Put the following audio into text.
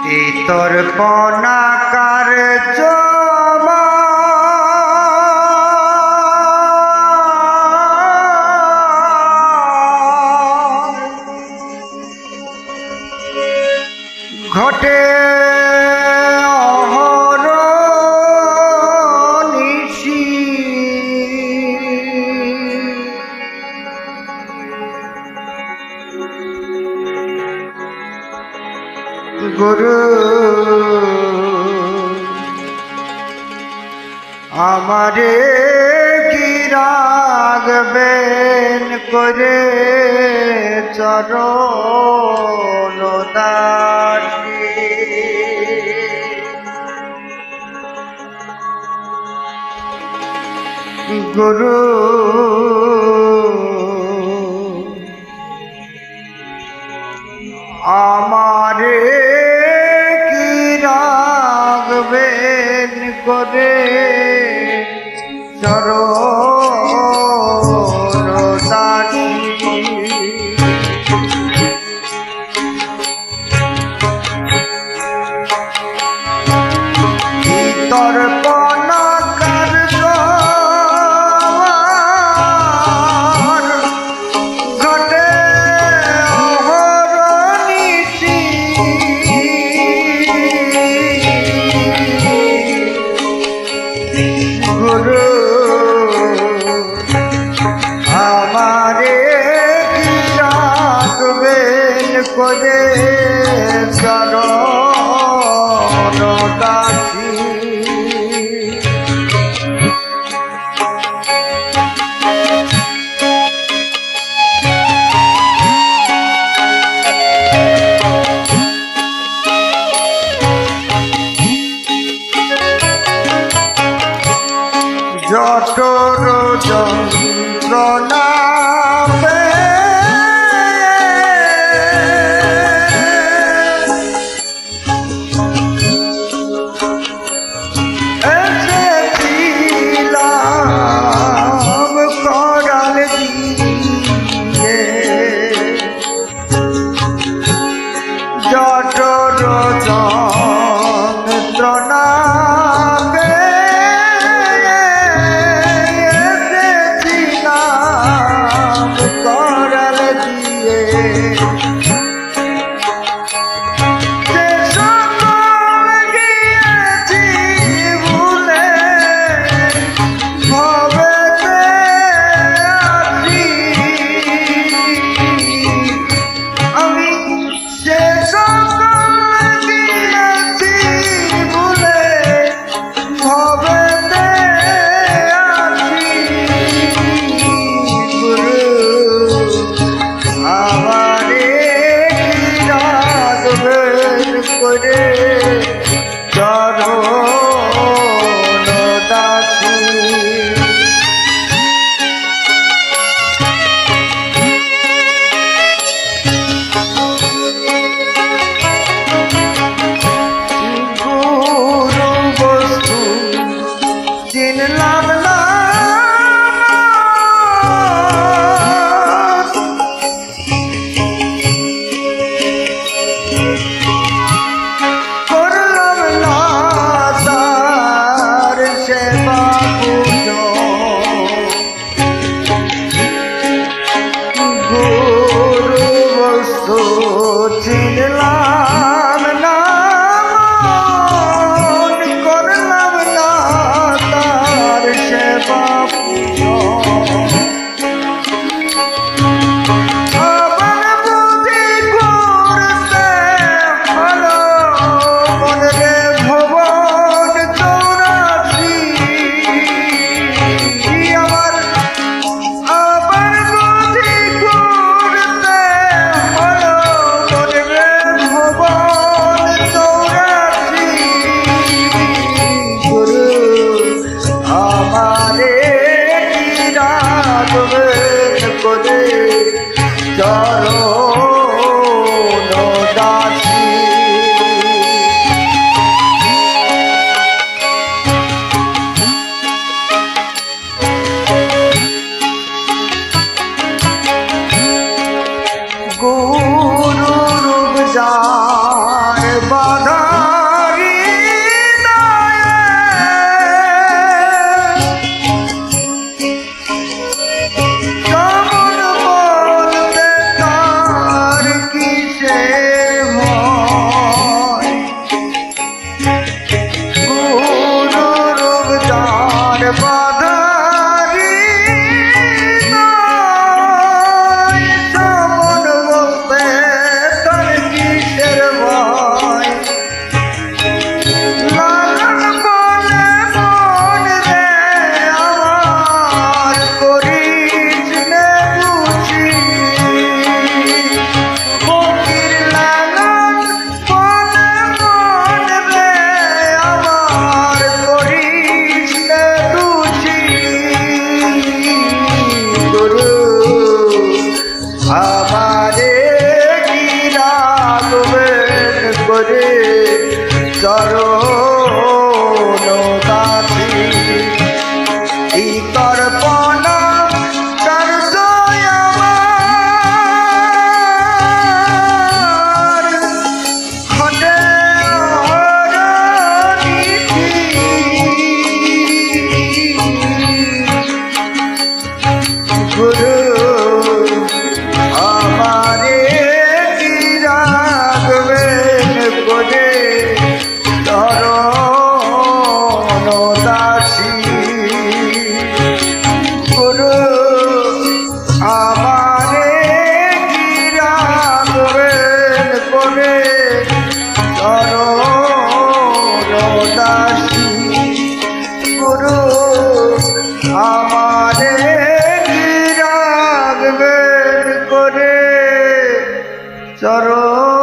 তোর পনাকার জমা ঘটে অহরনিশি গুরু আমারে কি রাখবেন করে চরণ দাসী গুরু আমারে কি রাখবেন করে চরণ দাসী তোর পনাকার জোয়ার ঘটে অহরনিশি গুরু আমারে কি রাখবেন করে চরণ দাসী জঠর যন্ত্রণা এসেছিলাম করাল দিয়ে জঠর যন্ত্রণা করে চরণ দাসী গুরু বস্তু চিনলাম না চিনলাম না মন করলাম না তার সেবা আবার বুঝি করতে হলো মনে ভুবন চৌরাশি আমার আবার বুঝি করতে হলো চরণ দাসী কি তর্পণা কার্য আমার ঘটে অরনিধি। গুরু আমারে কি রাখবেন করে চরণ দাসী। গুরু আমারে কি রাখবেন করে চরণ দাসী। গুরু আমারে কি রাখবেন করে চরণ